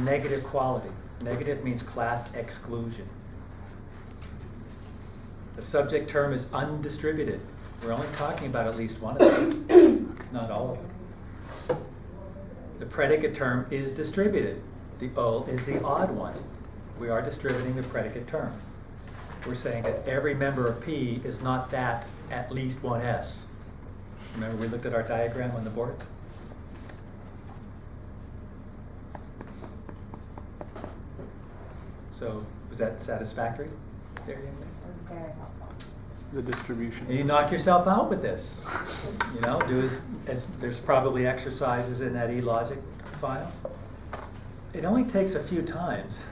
negative quality. Negative means class exclusion. The subject term is undistributed. We're only talking about at least one of them, not all of them. The predicate term is distributed. The O is the odd one. We are distributing the predicate term. We're saying that every member of P is not that at least one S. Remember we looked at our diagram on the board? So, was that satisfactory? There, young lady? It was very helpful. The distribution. And you knock yourself out with this. You know, do as there's probably exercises in that eLogic file. It only takes a few times.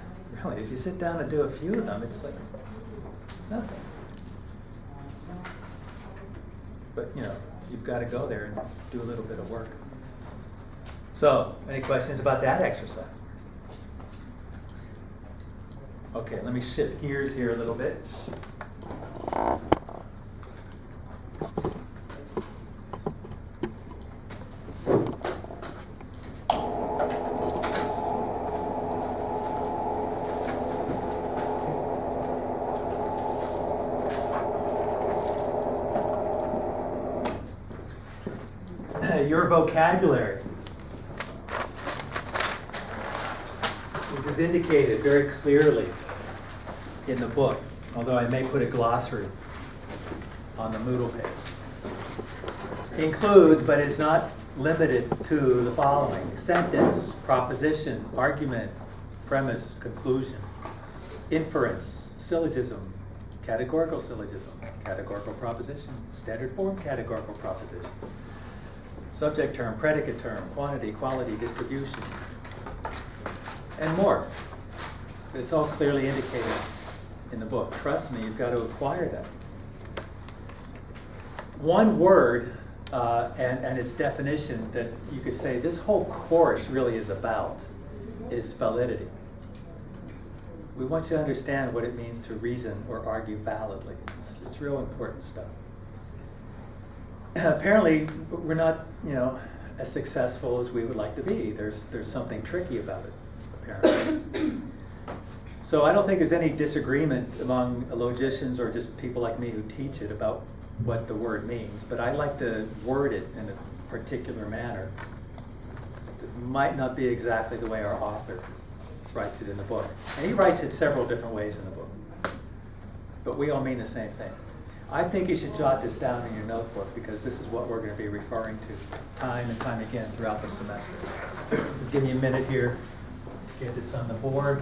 Really, if you sit down and do a few of them, it's like it's nothing. But you know, you've got to go there and do a little bit of work. So, any questions about that exercise? Okay, let me shift gears here a little bit. Your vocabulary, which is indicated very clearly in the book, although I may put a glossary on the Moodle page. Includes, but is not limited to, the following: sentence, proposition, argument, premise, conclusion, inference, syllogism, categorical proposition, standard form categorical proposition, subject term, predicate term, quantity, quality, distribution, and more. It's all clearly indicated in the book. Trust me, you've got to acquire that. One word and its definition that you could say this whole course really is about is validity. We want you to understand what it means to reason or argue validly. It's real important stuff. Apparently, we're not, as successful as we would like to be. There's something tricky about it, apparently. So I don't think there's any disagreement among logicians or just people like me who teach it about what the word means. But I like to word it in a particular manner that might not be exactly the way our author writes it in the book. And he writes it several different ways in the book. But we all mean the same thing. I think you should jot this down in your notebook because this is what we're going to be referring to time and time again throughout the semester. Give me a minute here to get this on the board.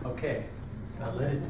Okay, validity.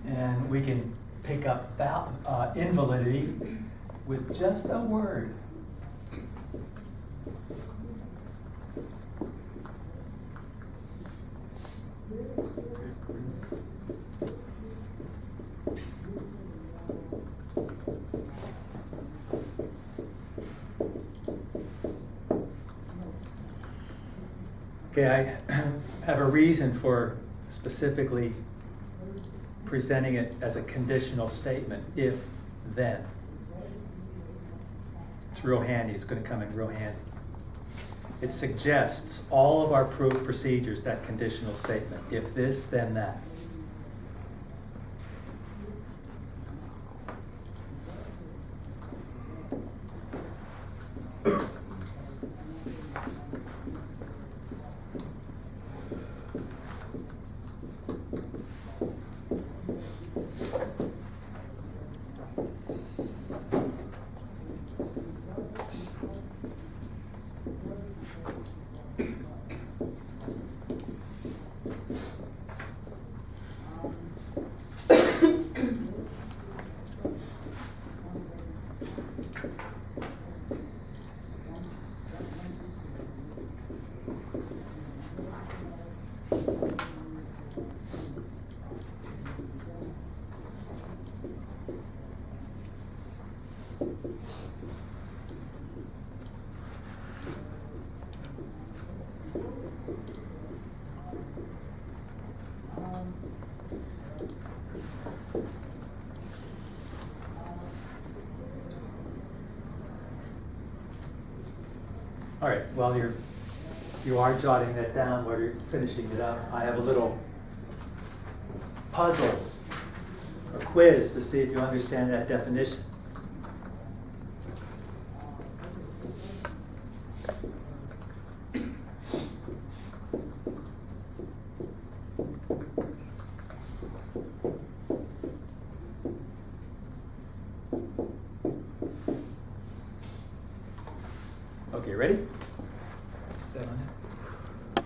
And we can pick up invalidity with just a word. Okay, I have a reason for specifically presenting it as a conditional statement, if, then. It's real handy, it's going to come in real handy. It suggests all of our proof procedures, that conditional statement. If this, then that. All right, while you are jotting that down, while you're finishing it up, I have a little puzzle or quiz to see if you understand that definition. Okay, ready? Is that on it?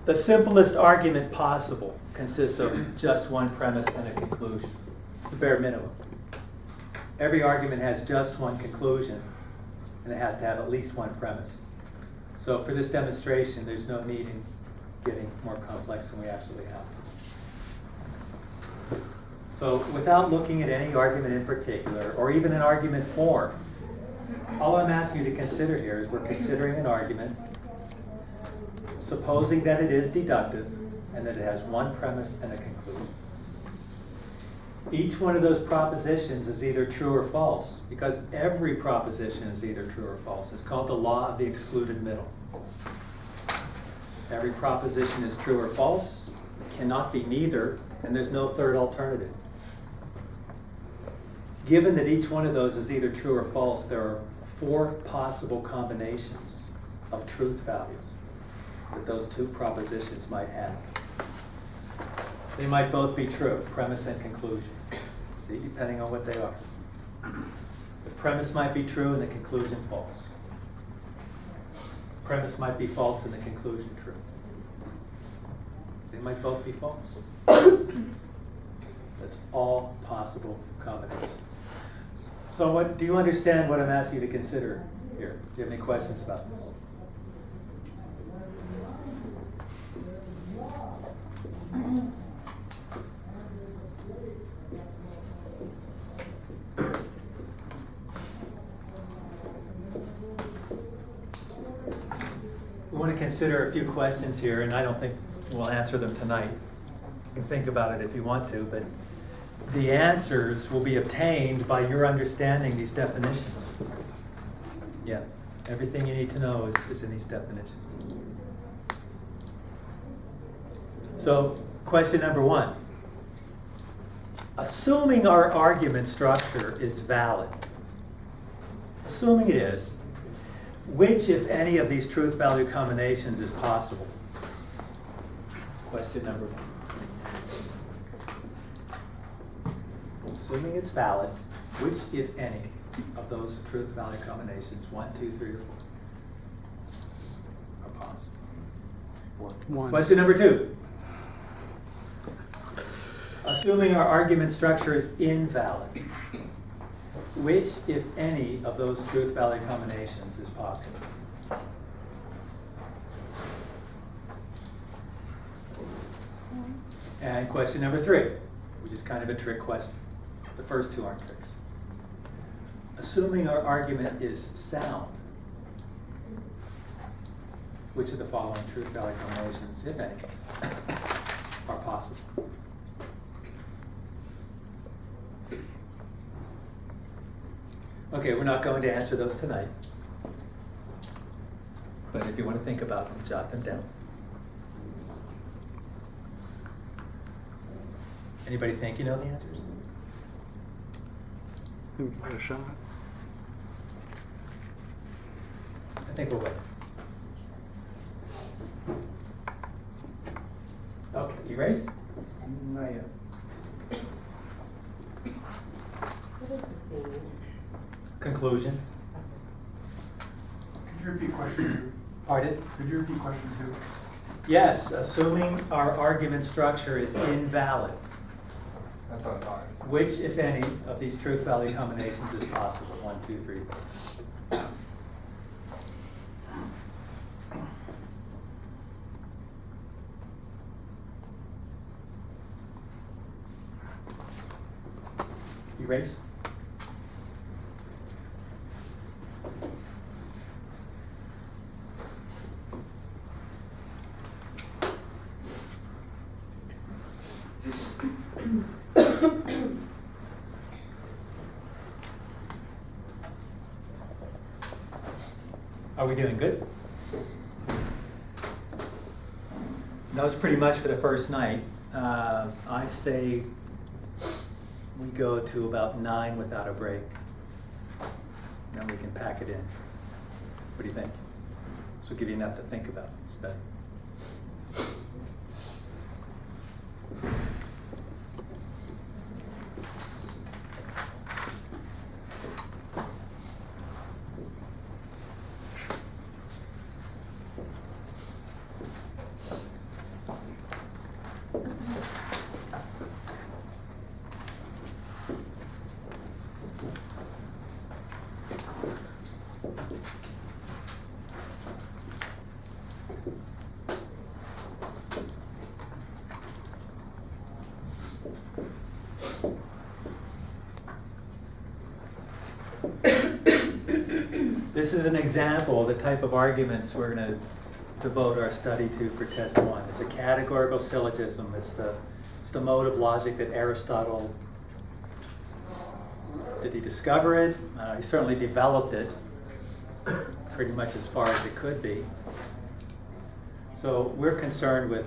The simplest argument possible consists of just one premise and a conclusion. It's the bare minimum. Every argument has just one conclusion, and it has to have at least one premise. So for this demonstration, there's no need in getting more complex than we absolutely have to. So without looking at any argument in particular, or even an argument form, all I'm asking you to consider here is we're considering an argument, supposing that it is deductive and that it has one premise and a conclusion. Each one of those propositions is either true or false, because every proposition is either true or false. It's called the law of the excluded middle. Every proposition is true or false, cannot be neither, and there's no third alternative. Given that each one of those is either true or false, there are 4 possible combinations of truth values that those two propositions might have. They might both be true, premise and conclusion. See, depending on what they are. The premise might be true and the conclusion false. The premise might be false and the conclusion true. They might both be false. That's all possible combinations. So do you understand what I'm asking you to consider here? Do you have any questions about this? We want to consider a few questions here, and I don't think we'll answer them tonight. You can think about it if you want to, but the answers will be obtained by your understanding these definitions. Yeah, everything you need to know is in these definitions. So, question number 1. Assuming our argument structure is valid, assuming it is, which, if any, of these truth-value combinations is possible? That's question number 1. Assuming it's valid, which, if any, of those truth-value combinations, 1, 2, 3, or 4, are possible? 1. Question number 2. Assuming our argument structure is invalid, which, if any, of those truth-value combinations is possible? And question number 3, which is kind of a trick question. The first 2 aren't tricks. Assuming our argument is sound, which of the following truth-value combinations, if any, are possible? Okay, we're not going to answer those tonight. but if you want to think about them, jot them down. Anybody think you know the answers? Give it a shot. I think we'll wait. Okay, you raised? Not yet. What is the scene? Conclusion. Could you repeat question two? Pardon? Could you repeat question two? Yes, assuming our argument structure is invalid, That's what I thought. which, if any, of these truth-value combinations is possible? 1, 2, 3. Erase? Are we doing good? That was pretty much for the first night. I say we go to about 9 without a break. Then we can pack it in. What do you think? This will give you enough to think about, study. This is an example of the type of arguments we're going to devote our study to for test 1. It's a categorical syllogism. It's the mode of logic that Aristotle, did he discover it? He certainly developed it pretty much as far as it could be. So we're concerned with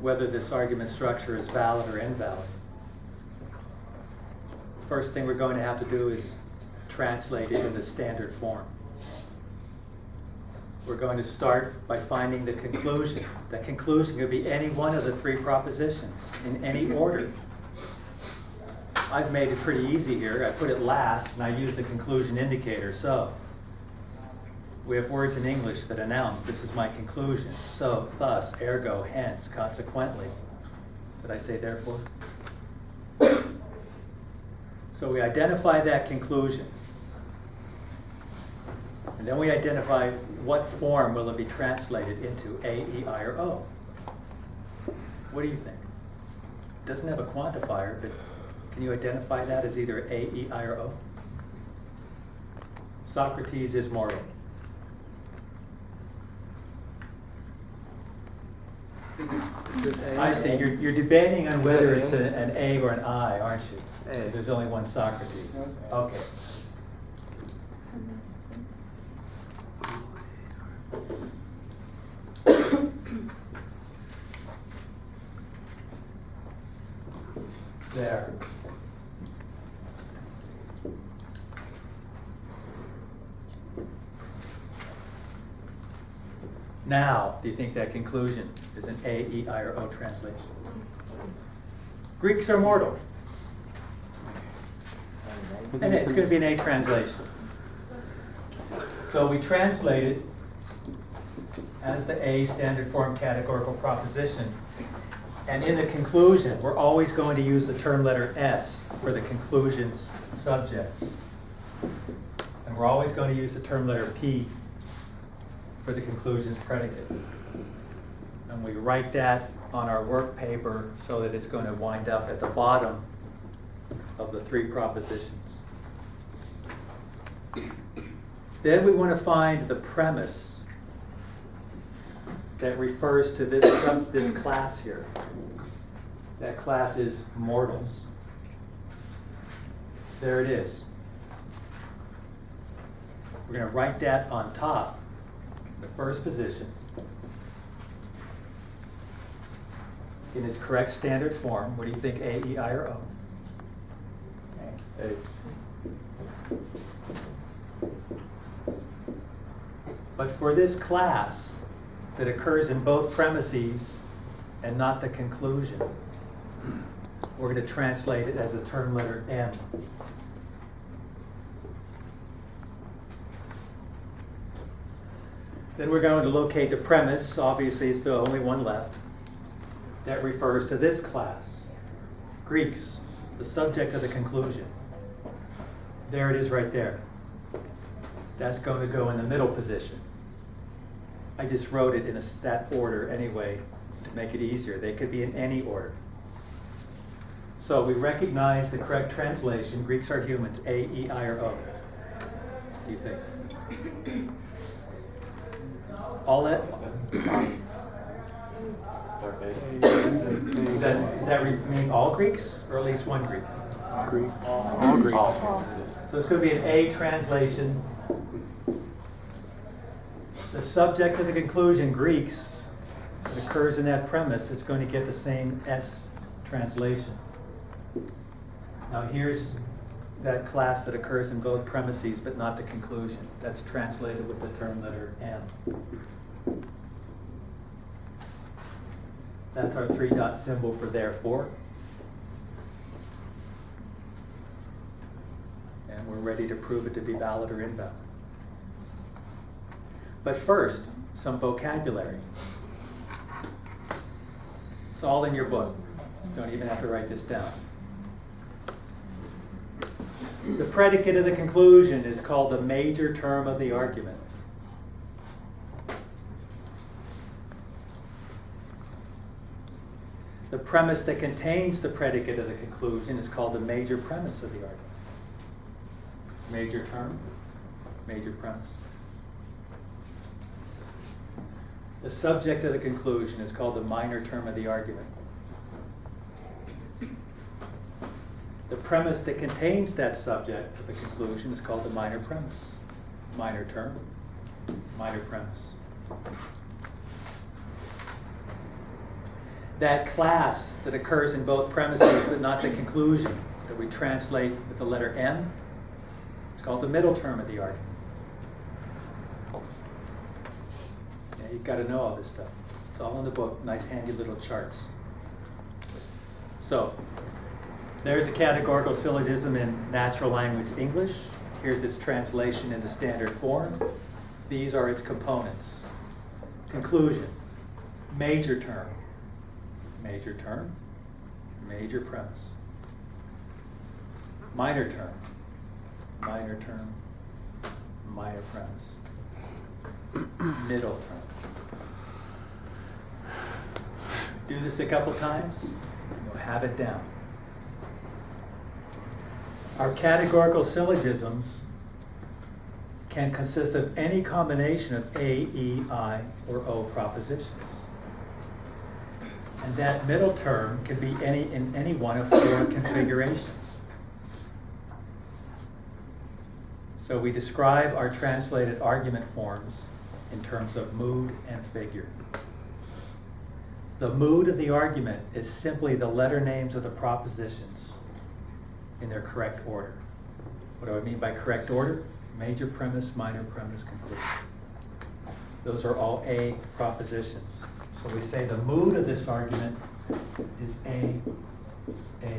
whether this argument structure is valid or invalid. First thing we're going to have to do is translate it into standard form. We're going to start by finding the conclusion. The conclusion could be any one of the 3 propositions in any order. I've made it pretty easy here. I put it last and I use the conclusion indicator. So we have words in English that announce this is my conclusion. So, thus, ergo, hence, consequently. Did I say therefore? So we identify that conclusion. And then we identify what form will it be translated into, A, E, I, or O. What do you think? It doesn't have a quantifier, but can you identify that as either A, E, I, or O? Socrates is mortal. I see. You're debating on whether it's an A or an I, aren't you? Because there's only one Socrates. Okay. There. Now, do you think that conclusion is an A, E, I, or O translation? Greeks are mortal. And it's going to be an A translation. So we translate it as the A standard form categorical proposition. And in the conclusion, we're always going to use the term letter S for the conclusion's subject. And we're always going to use the term letter P for the conclusion's predicate. And we write that on our work paper so that it's going to wind up at the bottom of the 3 propositions. Then we want to find the premise that refers to this class here. That class is mortals. There it is. We're going to write that on top the first position, in its correct standard form. What do you think, A, E, I, or O? A. But for this class that occurs in both premises and not the conclusion, we're going to translate it as a term letter M. Then we're going to locate the premise. Obviously, it's the only one left. That refers to this class. Greeks, the subject of the conclusion. There it is right there. That's going to go in the middle position. I just wrote it in that order anyway to make it easier. They could be in any order. So we recognize the correct translation. Greeks are humans, A, E, I, or O. What do you think? All that? Does that mean all Greeks or at least one Greek? Greek. All Greek. So it's going to be an A translation. The subject of the conclusion, Greeks, that occurs in that premise, is going to get the same S translation. Now here's that class that occurs in both premises but not the conclusion. That's translated with the term letter M. That's our 3-dot symbol for therefore. And we're ready to prove it to be valid or invalid. But first, some vocabulary. It's all in your book. You don't even have to write this down. The predicate of the conclusion is called the major term of the argument. The premise that contains the predicate of the conclusion is called the major premise of the argument. Major term, major premise. The subject of the conclusion is called the minor term of the argument. The premise that contains that subject of the conclusion is called the minor premise. Minor term, minor premise. That class that occurs in both premises but not the conclusion, that we translate with the letter M, it's called the middle term of the argument. Yeah, you've got to know all this stuff. It's all in the book, nice handy little charts. So, there's a categorical syllogism in natural language English. Here's its translation into standard form. These are its components. Conclusion, major term, major term, major premise. Minor term, minor term, minor premise. Middle term. Do this a couple times, and you'll have it down. Our categorical syllogisms can consist of any combination of A, E, I, or O propositions. And that middle term can be in any one of 4 configurations. So we describe our translated argument forms in terms of mood and figure. The mood of the argument is simply the letter names of the propositions in their correct order. What do I mean by correct order? Major premise, minor premise, conclusion. Those are all A propositions. So we say the mood of this argument is A, A,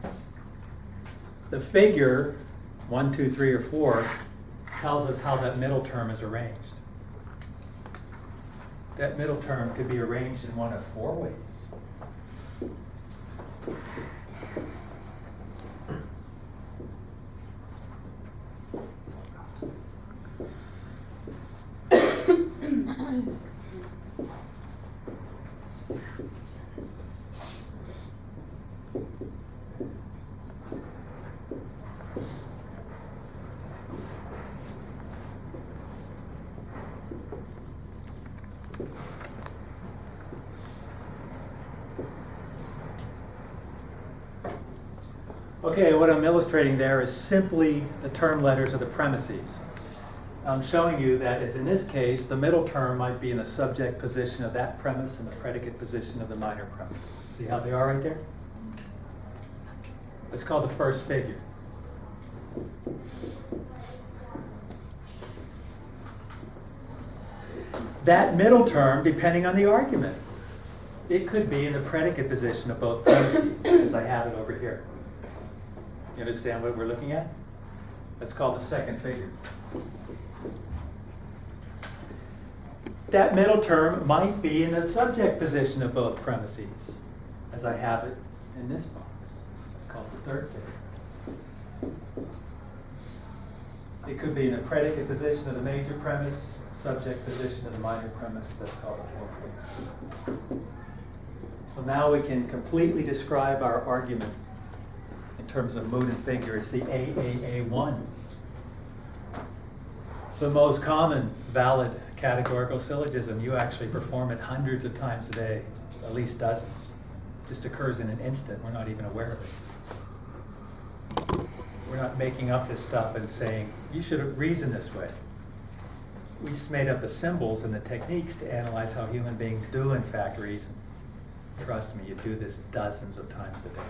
A. The figure, 1, 2, 3, or 4, tells us how that middle term is arranged. That middle term could be arranged in one of 4 ways. Okay, what I'm illustrating there is simply the term letters of the premises. I'm showing you that, as in this case, the middle term might be in the subject position of that premise and the predicate position of the minor premise. See how they are right there? It's called the first figure. That middle term, depending on the argument, it could be in the predicate position of both premises, as I have it over here. You understand what we're looking at? That's called the second figure. That middle term might be in the subject position of both premises, as I have it in this box. It's called the third figure. It could be in the predicate position of the major premise, subject position of the minor premise. That's called the fourth figure. So now we can completely describe our argument in terms of mood and figure. It's the AAA1. The most common valid categorical syllogism. You actually perform it hundreds of times a day, at least dozens. It just occurs in an instant. We're not even aware of it. We're not making up this stuff and saying, you should reason this way. We just made up the symbols and the techniques to analyze how human beings do, in fact, reason. Trust me, you do this dozens of times a day.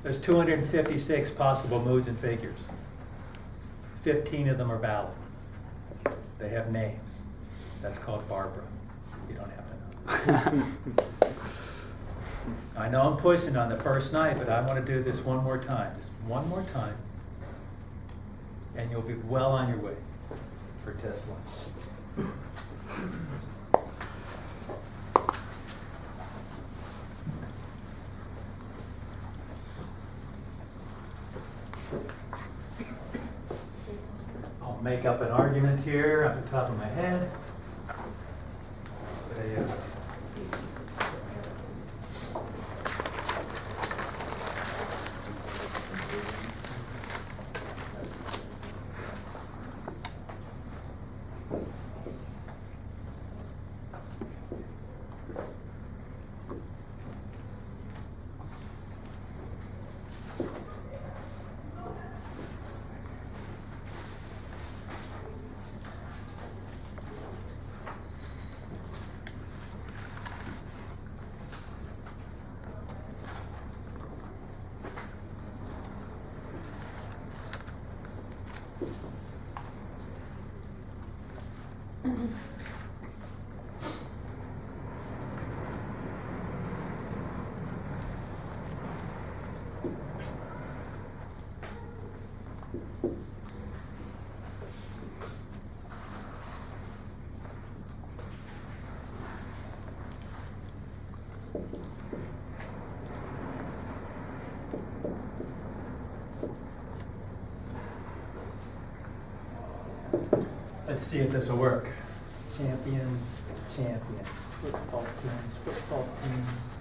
There's 256 possible moods and figures. 15 of them are valid. They have names. That's called Barbara. You don't have to know. I know I'm pushing on the first night, but I want to do this one more time. Just one more time. And you'll be well on your way for test one. I'll make up an argument here off the top of my head. Say, let's see if this will work. Champions, champions, football teams.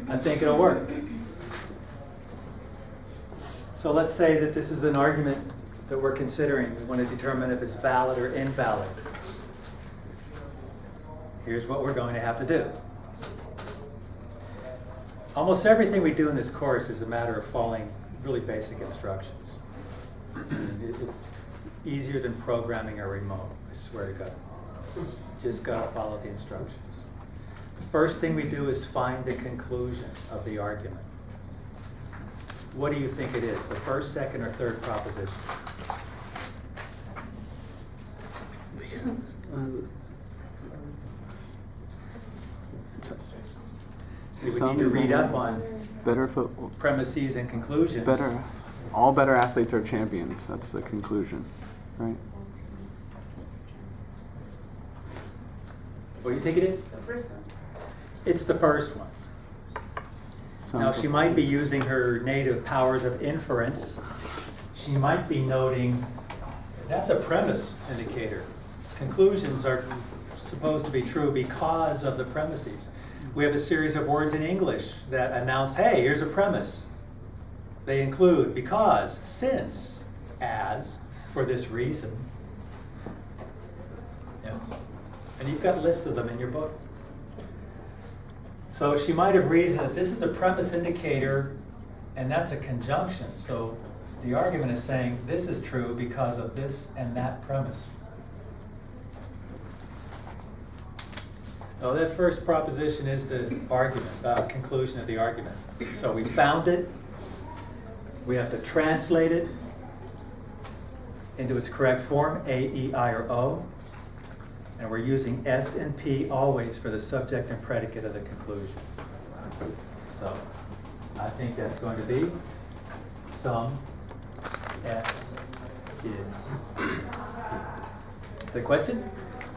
I think it'll work. So let's say that this is an argument that we're considering. We want to determine if it's valid or invalid. Here's what we're going to have to do. Almost everything we do in this course is a matter of following really basic instructions. It's easier than programming a remote, I swear to God. Just gotta follow the instructions. The first thing we do is find the conclusion of the argument. What do you think it is? The first, second, or third proposition? See, we need to read up on better football. premises and conclusions. All better athletes are champions. That's the conclusion, right? What do you think it is? The first one. It's the first one. Now, she might be using her native powers of inference. She might be noting, that's a premise indicator. Conclusions are supposed to be true because of the premises. We have a series of words in English that announce, hey, here's a premise. They include because, since, as, for this reason. Yeah. And you've got lists of them in your book. So she might have reasoned that this is a premise indicator, and that's a conjunction. So The argument is saying this is true because of this and that premise. Oh, that first proposition is the argument, conclusion of the argument. So we found it. We have to translate it into its correct form, A, E, I, or O. And we're using S and P always for the subject and predicate of the conclusion. So I think that's going to be some S is P. Is that a question?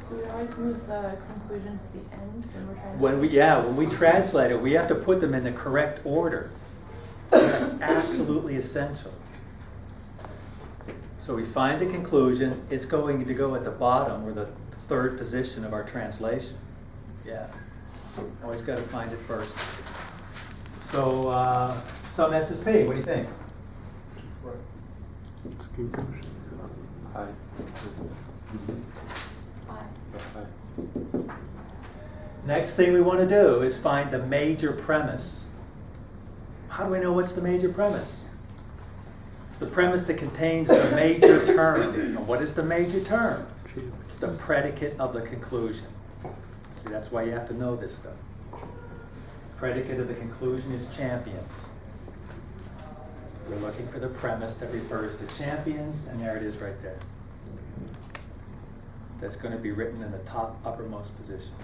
Do we always move the conclusion to the end when we're trying When we translate it, we have to put them in the correct order. That's absolutely essential. So we find the conclusion, it's going to go at the bottom or the third position of our translation. Yeah, always got to find it first. So some S is P, what do you think? Right. It's a conclusion. Aye. Next thing we want to do is find the major premise. How do we know what's the major premise? It's the premise that contains the major term. And what is the major term? It's the predicate of the conclusion. See, that's why you have to know this stuff. Predicate of the conclusion is champions. We're looking for the premise that refers to champions, and there it is right there. That's going to be written in the top uppermost position.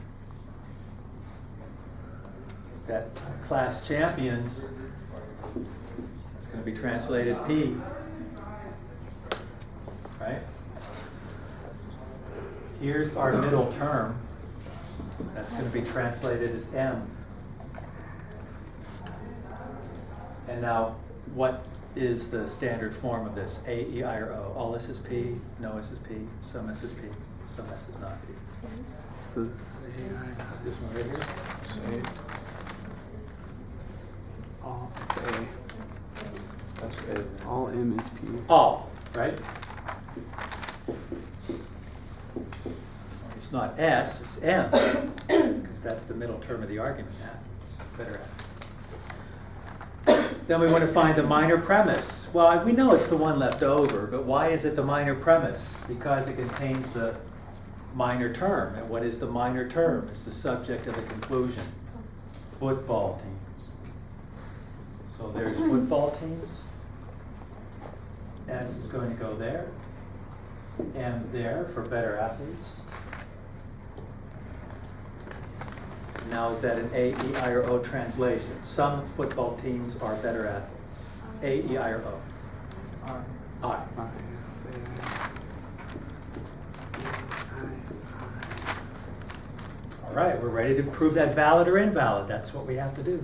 That class champions is going to be translated P, right? Here's our middle term. That's going to be translated as M. And now, what is the standard form of this? A, E, I, or O? All S is P, no S is P, some S is P, some S is not P. This one right here? All, it's A. That's A. All M is P. All, right? It's not S, it's M, because that's the middle term of the argument now. It's better at. Then we want to find the minor premise. Well, we know it's the one left over, but why is it the minor premise? Because it contains the minor term. And what is the minor term? It's the subject of the conclusion. Football teams. So there's football teams. S is going to go there. M there for better athletes. Now, is that an A, E, I, or O translation? Some football teams are better athletes. A, E, I, or O? I. I. All right, we're ready to prove that valid or invalid. That's what we have to do.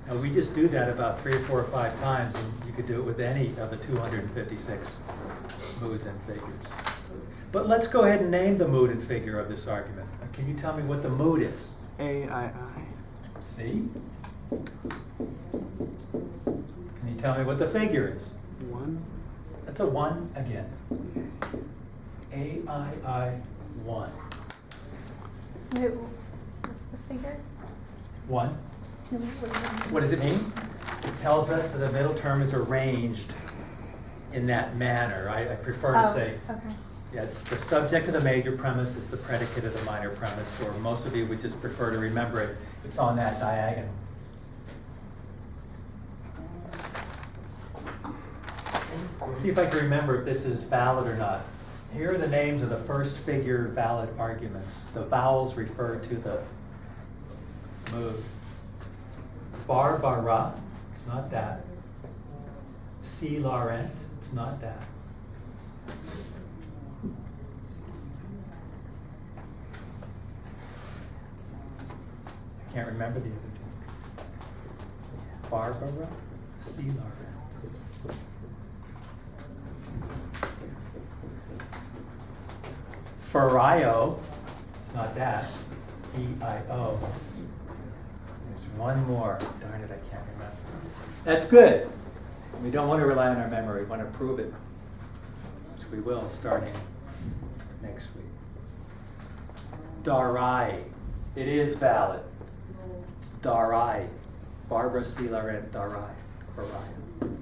Now, we just do that about 3 or 4 or 5 times, and you could do it with any of the 256 moods and figures. But let's go ahead and name the mood and figure of this argument. Can you tell me what the mood is? A, I. See? Can you tell me what the figure is? 1. That's a 1 again. A, I, 1. Wait, what's the figure? 1. What does it mean? It tells us that the middle term is arranged in that manner. I prefer to say, Okay. yeah, it's the subject of the major premise, it's the predicate of the minor premise, or most of you would just prefer to remember it. It's on that diagonal. See if I can remember if this is valid or not. Here are the names of the first figure valid arguments. The vowels refer to the mood. Barbara, it's not that. C. Laurent, it's not that. I can't remember the other two. Barbara, C. Laurent. Ferraio, it's not that. E-I-O. There's one more. Darn it, I can't remember. That's good. We don't want to rely on our memory. We want to prove it, which we will starting next week. Darai. It is valid. It's Darai. Barbara C. Laurent Darai. Ferraio.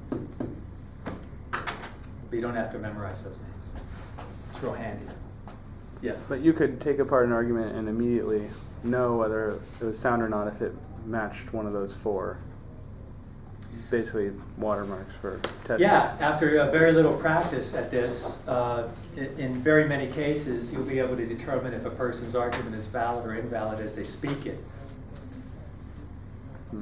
but you don't have to memorize those names. It's real handy. Yes? But you could take apart an argument and immediately know whether it was sound or not if it matched one of those four. Basically, watermarks for testing. Yeah, after very little practice at this, in very many cases, you'll be able to determine if a person's argument is valid or invalid as they speak it. Hmm.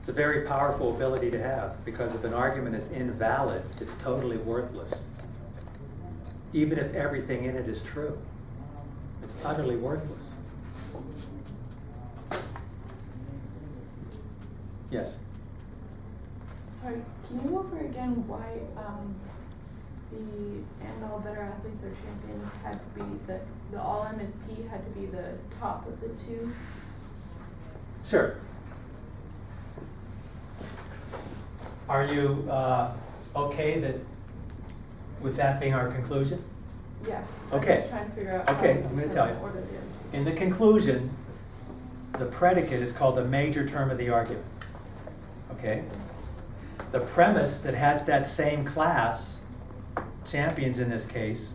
It's a very powerful ability to have, because if an argument is invalid, it's totally worthless. Even if everything in it is true, it's utterly worthless. Yes? Sorry, can you go over again why the and all better athletes or champions had to be, the all MSP had to be the top of the two? Sure. Are you okay that, with that being our conclusion? Yeah. Okay. I'm just trying to figure out. Okay, how I'm gonna to tell you. order the other two. In the conclusion, the predicate is called the major term of the argument. Okay? The premise that has that same class, champions in this case,